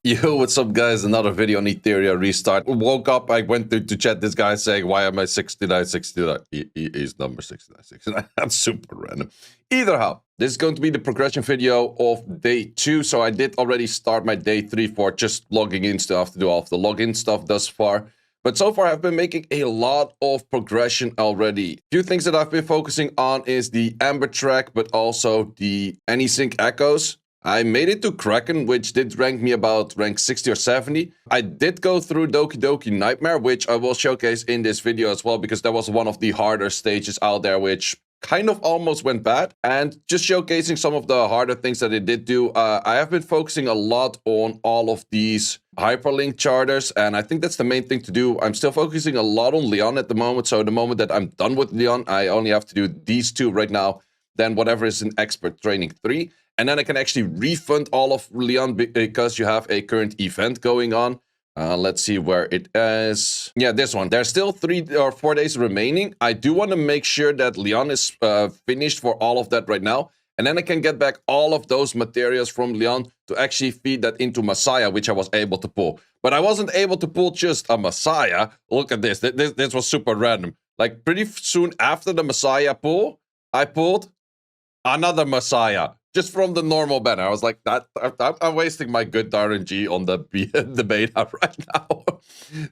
Yo, what's up, guys? Another video on Etheria restart. Woke up, I went to chat this guy saying, why am I 69? He's number 69. That's super random. Either how, this is going to be the progression video of day 2. So I did already start my day 3 for just logging in stuff to do all of the login stuff thus far. But so far, I've been making a lot of progression already. A few things that I've been focusing on is the Amber track, but also the AnySync echoes. I made it to Kraken, which did rank me about rank 60 or 70. I did go through DokiDoki NightMare, which I will showcase in this video as well, because that was one of the harder stages out there, which kind of almost went bad. And just showcasing some of the harder things that it did do. I have been focusing a lot on all of these hyperlink charters, and I think that's the main thing to do. I'm still focusing a lot on Leon at the moment, so the moment that I'm done with Leon, I only have to do these two right now, then whatever is in Expert Training 3. And then I can actually refund all of Leon because you have a current event going on. Let's see where it is. Yeah, this one. There's still 3 or 4 days remaining. I do want to make sure that Leon is finished for all of that right now. And then I can get back all of those materials from Leon to actually feed that into Messiah, which I was able to pull. But I wasn't able to pull just a Messiah. Look at this. This was super random. Like pretty soon after the Messiah pull, I pulled another Messiah. Just from the normal banner. I was like, I'm wasting my good RNG on the beta right now.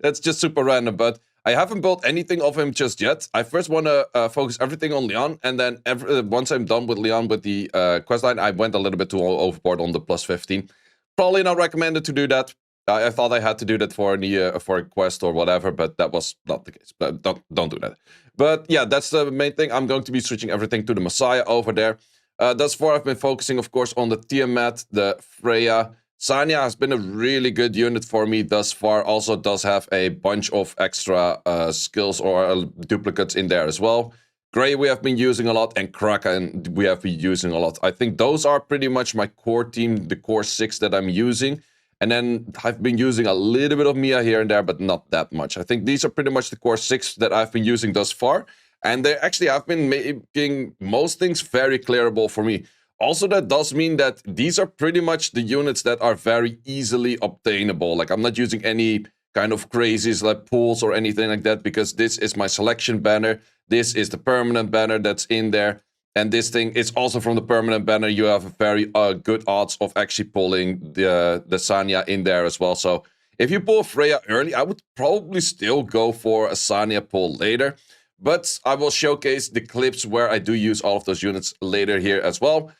That's just super random, but I haven't built anything of him just yet. I first want to focus everything on Leon, and then once I'm done with Leon with the questline, I went a little bit too overboard on the plus 15. Probably not recommended to do that. I thought I had to do that for a quest or whatever, but that was not the case. But don't do that. But yeah, that's the main thing. I'm going to be switching everything to the Messiah over there. Thus far, I've been focusing, of course, on the Tiamat, the Freya. Sanya has been a really good unit for me thus far. Also does have a bunch of extra skills or duplicates in there as well. Grey we have been using a lot, and Kraken we have been using a lot. I think those are pretty much my core team, the core 6 that I'm using. And then I've been using a little bit of Mia here and there, but not that much. I think these are pretty much the core 6 that I've been using thus far. And they actually have been making most things very clearable for me. Also, that does mean that these are pretty much the units that are very easily obtainable. Like, I'm not using any kind of crazies like pools or anything like that, because this is my selection banner. This is the permanent banner that's in there. And this thing is also from the permanent banner. You have a very good odds of actually pulling the Sanya in there as well. So if you pull Freya early, I would probably still go for a Sanya pull later. But I will showcase the clips where I do use all of those units later here as well.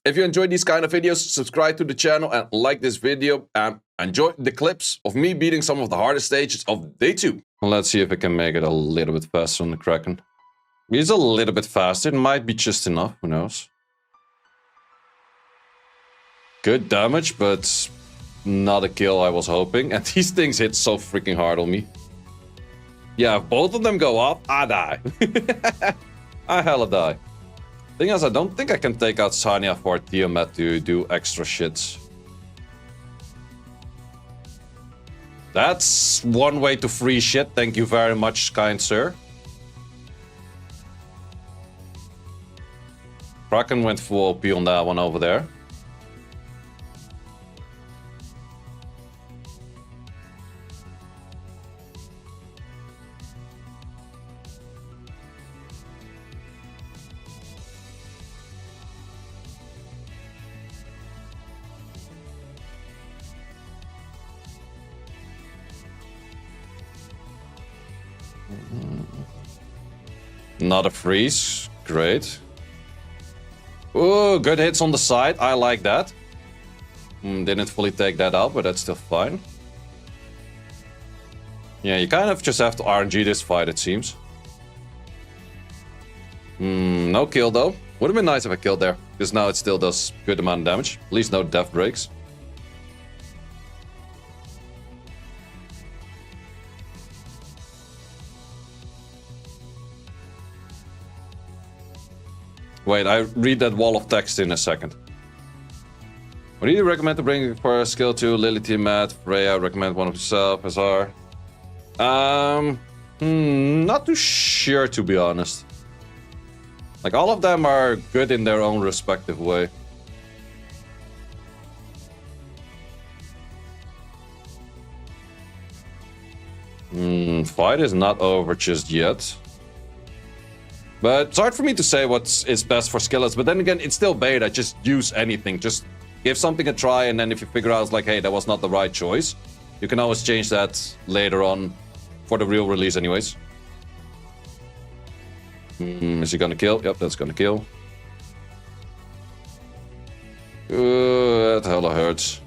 If you enjoy these kind of videos, subscribe to the channel and like this video. And enjoy the clips of me beating some of the hardest stages of day 2. Let's see if I can make it a little bit faster on the Kraken. He's a little bit faster. It might be just enough. Who knows? Good damage, but not a kill I was hoping. And these things hit so freaking hard on me. Yeah, if both of them go up, I die. I hella die. Thing is, I don't think I can take out Sanya for Tiamat to do extra shits. That's one way to free shit. Thank you very much, kind sir. Kraken went full OP on that one over there. Not a freeze. Great. Ooh, good hits on the side. I like that. Didn't fully take that out, but that's still fine. Yeah, you kind of just have to RNG this fight, it seems. No kill, though. Would have been nice if I killed there, because now it still does good amount of damage. At least no death breaks. Wait, I read that wall of text in a second. What do you recommend to bring for a skill to Lily Tiamat? Freya, recommend one of yourself, SR. Not too sure, to be honest. Like, all of them are good in their own respective way. Fight is not over just yet. But it's hard for me to say what is best for skillets. But then again, it's still beta. Just use anything. Just give something a try. And then if you figure out, like, hey, that was not the right choice, you can always change that later on for the real release anyways. Is he gonna kill? Yep, that's gonna kill. That hella hurts.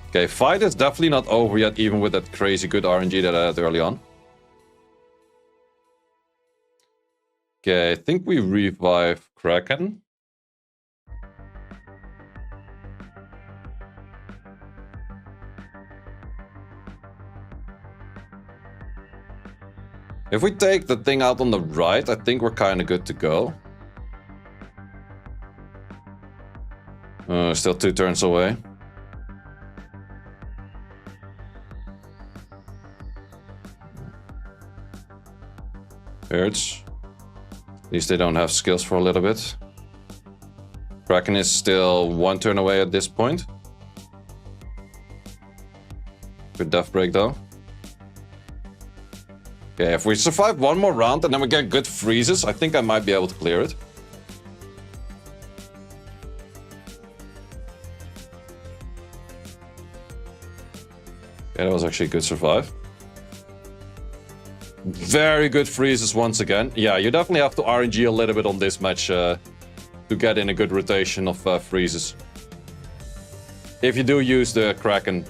Okay, fight is definitely not over yet, even with that crazy good RNG that I had early on. Okay, I think we revive Kraken. If we take the thing out on the right, I think we're kind of good to go. Still 2 turns away. Hurts. At least they don't have skills for a little bit. Kraken is still 1 turn away at this point. Good death break though. Okay, if we survive 1 more round and then we get good freezes, I think I might be able to clear it. Yeah, that was actually a good survive. Very good freezes once again. Yeah, you definitely have to RNG a little bit on this match to get in a good rotation of freezes. If you do use the Kraken.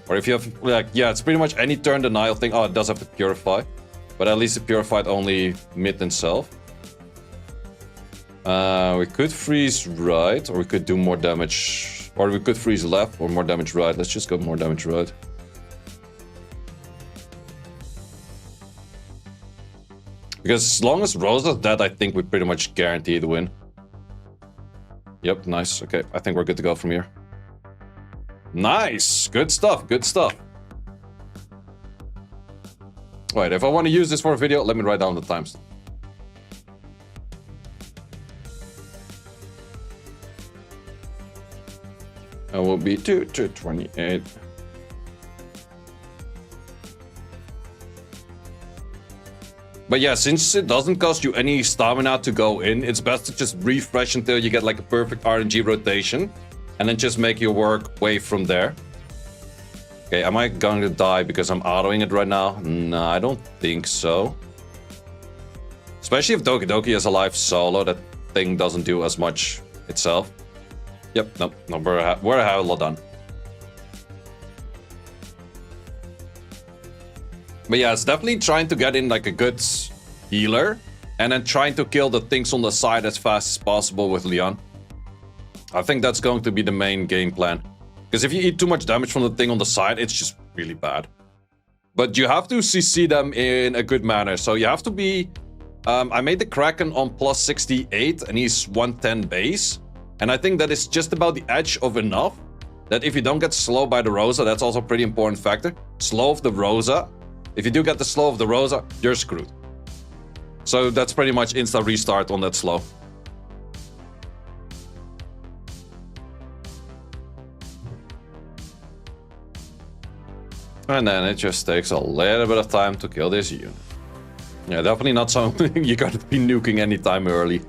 Or if you have, like, yeah, it's pretty much any turn denial thing. Oh, it does have to purify. But at least it purified only mid and self. We could freeze right, or we could do more damage. Or we could freeze left, or more damage right. Let's just go more damage right. Because as long as Rosa's dead, I think we pretty much guarantee the win. Yep, nice. Okay, I think we're good to go from here. Nice! Good stuff, good stuff. Wait, if I want to use this for a video, let me write down the times. That will be 2 to 28. But yeah, since it doesn't cost you any stamina to go in, it's best to just refresh until you get like a perfect RNG rotation. And then just make your work way from there. Okay, am I going to die because I'm autoing it right now? No, I don't think so. Especially if DokiDoki is alive solo, that thing doesn't do as much itself. Yep, no, we're a hell done. But yeah, it's definitely trying to get in like a good healer. And then trying to kill the things on the side as fast as possible with Leon. I think that's going to be the main game plan. Because if you eat too much damage from the thing on the side, it's just really bad. But you have to CC them in a good manner. So you have to be... I made the Kraken on plus 68 and he's 110 base. And I think that is just about the edge of enough. That if you don't get slow by the Rosa, that's also a pretty important factor. Slow of the Rosa. If you do get the slow of the Rosa, you're screwed. So that's pretty much insta restart on that slow. And then it just takes a little bit of time to kill this unit. Yeah, definitely not something you gotta be nuking anytime early.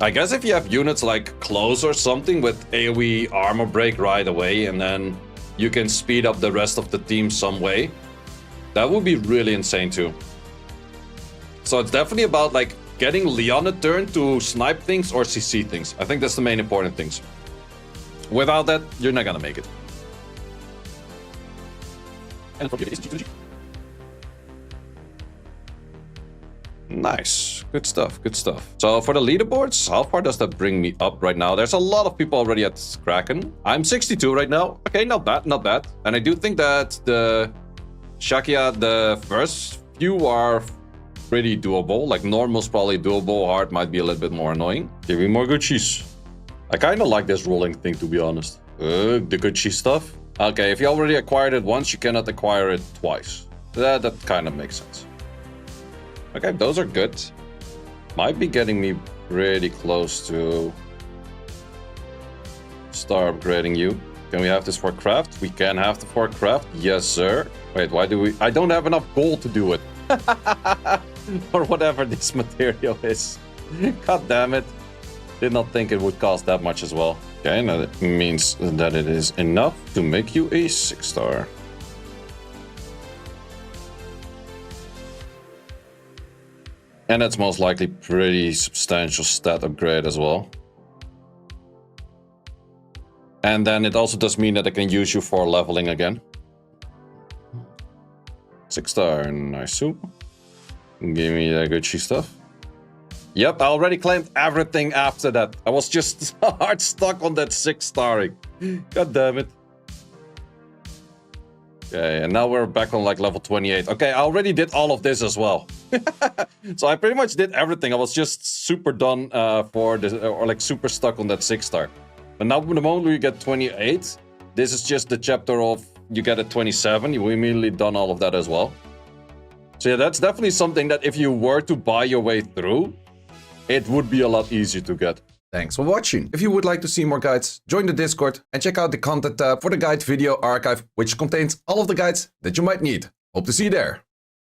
I guess if you have units like close or something with AoE armor break right away, and then you can speed up the rest of the team some way, that would be really insane too. So it's definitely about like getting Leon a turn to snipe things or CC things. I think that's the main important things. Without that, you're not gonna make it. Nice. Good stuff, good stuff. So for the leaderboards, how far does that bring me up right now? There's a lot of people already at Kraken. I'm 62 right now. Okay, not bad, not bad. And I do think that the Shakia, the first few are pretty doable. Like normal's probably doable, hard might be a little bit more annoying. Give me more good cheese. I kind of like this rolling thing, to be honest. The good cheese stuff. Okay, if you already acquired it once, you cannot acquire it twice. That kind of makes sense. Okay, those are good. Might be getting me pretty close to start upgrading you. Can we have this for craft? We can have the for craft. Yes, sir. Wait, why do we... I don't have enough gold to do it. Or whatever this material is. God damn it. Did not think it would cost that much as well. Okay, now that means that it is enough to make you a 6-star. And that's most likely pretty substantial stat upgrade as well. And then it also does mean that I can use you for leveling again. 6-star, nice. Give me the Gucci stuff. Yep, I already claimed everything after that. I was just hard stuck on that 6-starring. God damn it. Okay, and now we're back on like level 28. Okay, I already did all of this as well. So I pretty much did everything. I was just super done for this, or like super stuck on that 6-star. But now the moment we get 28, this is just the chapter of you get a 27. You immediately done all of that as well. So yeah, that's definitely something that if you were to buy your way through, it would be a lot easier to get. Thanks for watching. If you would like to see more guides, join the Discord and check out the content tab for the guide video archive, which contains all of the guides that you might need. Hope to see you there.